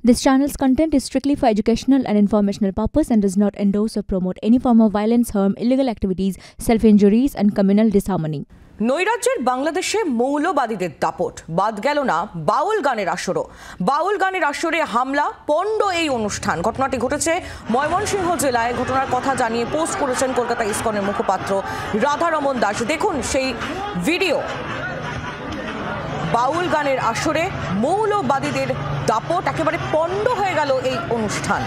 This channel's content is strictly for educational and informational purpose and does not endorse or promote any form of violence, harm, illegal activities, self-injuries and communal disharmony. নৈরাজ্যের বাংলাদেশে মৌলবাদীদের দাপট বাদ গেল না বাউল গানের আসরও। বাউল গানের আসরে হামলা পণ্ড এই অনুষ্ঠান। ঘটনাটি ঘটেছে ময়মনসিংহ জেলায়। ঘটনার কথা জানিয়ে পোস্ট করেছেন কলকাতা ইসকনের মুখপাত্র রাধারমন দাস। দেখুন সেই ভিডিও। বাউল গানের আসরে মৌলবাদীদের দাপট, একেবারে পণ্ড হয়ে গেল এই অনুষ্ঠান।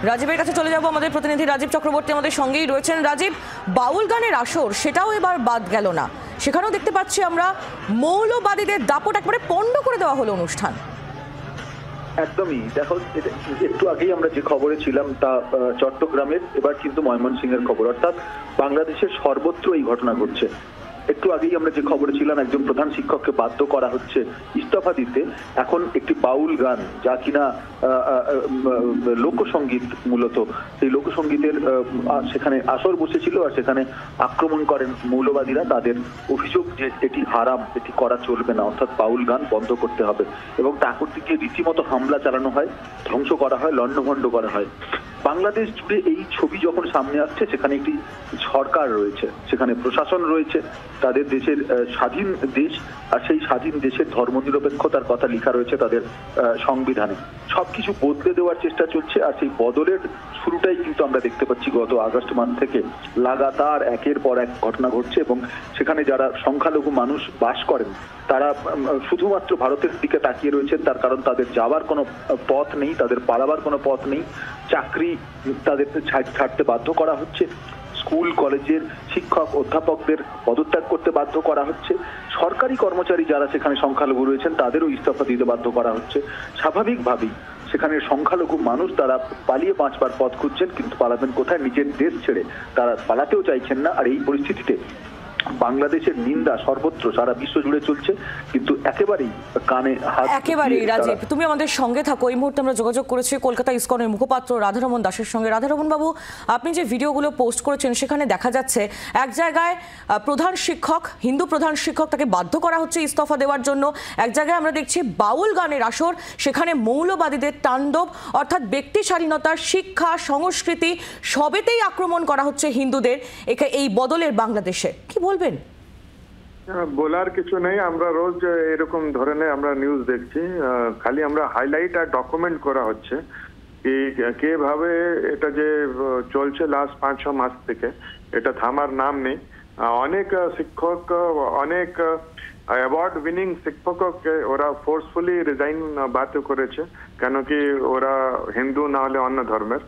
রাজীবের কাছে চলে যাব। আমাদের প্রতিনিধি রাজীব চক্রবর্তী আমাদের সঙ্গেই রয়েছেন। রাজীব, বাউল গানের আসর সেটাও এবার বাদ গেল না, সেখানেও দেখতে পাচ্ছি আমরা মৌলবাদীদের দাপট, একেবারে পণ্ড করে দেওয়া হলো অনুষ্ঠান। একদমই, দেখো একটু আগেই আমরা যে খবরে ছিলাম তা চট্টগ্রামের, এবার কিন্তু ময়মনসিংহের খবর, অর্থাৎ বাংলাদেশের সর্বত্র এই ঘটনা ঘটছে। একটু আগেই আমরা যে খবরে ছিলাম একজন প্রধান শিক্ষককে বাধ্য করা হচ্ছে ইস্তফা দিতে। এখন একটি বাউল গান, যা কিনা লোকসঙ্গীত, মূলত সেই লোকসঙ্গীতের সেখানে আসর বসেছিল আর সেখানে আক্রমণ করেন মৌলবাদীরা। তাদের অভিযোগ যে এটি হারাম, এটি করা চলবে না, অর্থাৎ বাউল গান বন্ধ করতে হবে, এবং তা করতে গিয়ে রীতিমতো হামলা চালানো হয়, ধ্বংস করা হয়, লণ্ডভণ্ড করা হয়। বাংলাদেশ জুড়ে এই ছবি যখন সামনে আসছে, সেখানে একটি সরকার রয়েছে, সেখানে প্রশাসন রয়েছে, তাদের দেশের স্বাধীন দেশ, আর সেই স্বাধীন দেশের ধর্মনিরপেক্ষতার কথা লেখা রয়েছে তাদের সংবিধানে। সবকিছু বদলে দেওয়ার চেষ্টা চলছে, আর সেই বদলের শুরুটাই কিন্তু আমরা দেখতে পাচ্ছি গত আগস্ট মাস থেকে লাগাতার একের পর এক ঘটনা ঘটছে, এবং সেখানে যারা সংখ্যালঘু মানুষ বাস করেন তারা শুধুমাত্র ভারতের দিকে তাকিয়ে রয়েছেন। তার কারণ তাদের যাওয়ার কোনো পথ নেই, তাদের পালাবার কোনো পথ নেই, চাকরি তাদের ছাড়তে বাধ্য করা হচ্ছে, স্কুল কলেজের শিক্ষক অধ্যাপকদের পদত্যাগ করতে বাধ্য করা হচ্ছে, সরকারি কর্মচারী যারা সেখানে সংখ্যালঘু রয়েছেন তাদেরও ইস্তফা দিতে বাধ্য করা হচ্ছে। স্বাভাবিকভাবেই সেখানে সংখ্যালঘু মানুষ তারা পালিয়ে বাঁচবার পথ খুঁজছেন, কিন্তু পালাবেন কোথায়? নিজের দেশ ছেড়ে তারা পালাতেও চাইছেন না। আর এই পরিস্থিতিতে বাংলাদেশের নিন্দা সর্বত্র সারা বিশ্ব জুড়ে চলছে, কিন্তু একেবারেই কানে হাত। একেবারেই রাজীব, তুমি আমাদের সঙ্গে থাকো। এই মুহূর্তে আমরা যোগাযোগ করেছি কলকাতা ইসকনের মুখপাত্র রাধারমন দাসের সঙ্গে। রাধারমন বাবু, আপনি যে ভিডিওগুলো পোস্ট করেছেন সেখানে দেখা যাচ্ছে এক জায়গায় প্রধান শিক্ষক, হিন্দু প্রধান শিক্ষক, তাকে বাধ্য করা হচ্ছে ইস্তফা দেওয়ার জন্য। এক জায়গায় আমরা দেখছি বাউল গানের আসর, সেখানে মৌলবাদীদের তাণ্ডব, অর্থাৎ ব্যক্তি স্বাধীনতার, শিক্ষা, সংস্কৃতি সবেতেই আক্রমণ করা হচ্ছে হিন্দুদের। এই বদলের বাংলাদেশে কি বলবেন? বলার কিছু নেই। আমরা রোজ এরকম ধরনের আমরা নিউজ দেখছি, খালি আমরা হাইলাইট আর ডকুমেন্ট করা হচ্ছে কিভাবে এটা যে চলছে লাস্ট 5-6 মাস থেকে, এটা থামার নাম নেই। অনেক শিক্ষক, অনেক অ্যাওয়ার্ড উইনিং শিক্ষককে ওরা ফোর্সফুলি রিজাইন বাধ্য করেছে, কেন কি ওরা হিন্দু না হলে অন্য ধর্মের।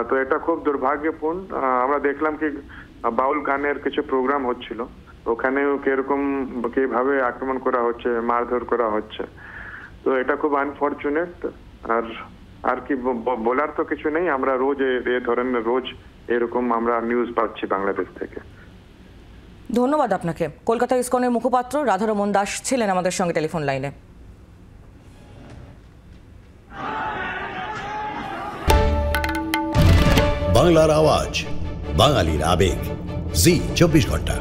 তো এটা খুব দুর্ভাগ্যপূর্ণ। আমরা দেখলাম কি বাউল গানের কিছু প্রোগ্রাম হচ্ছিল, ওখানেও কিরকম কিভাবে আক্রমণ করা হচ্ছে, মারধর করা হচ্ছে। তো এটা খুব আনফরচুনেট। আর কি বলার তো কিছু নেই। আমরা রোজ এ ধরনের রোজ এরকম আমরা নিউজ পাচ্ছি বাংলাদেশ থেকে। ধন্যবাদ আপনাকে। কলকাতা ইসকনের মুখপাত্র রাধারমন দাস ছিলেন আমাদের সঙ্গে টেলিফোন লাইনে। বাংলার আওয়াজ, বাঙালির আবেগ, জি 24 ঘন্টা।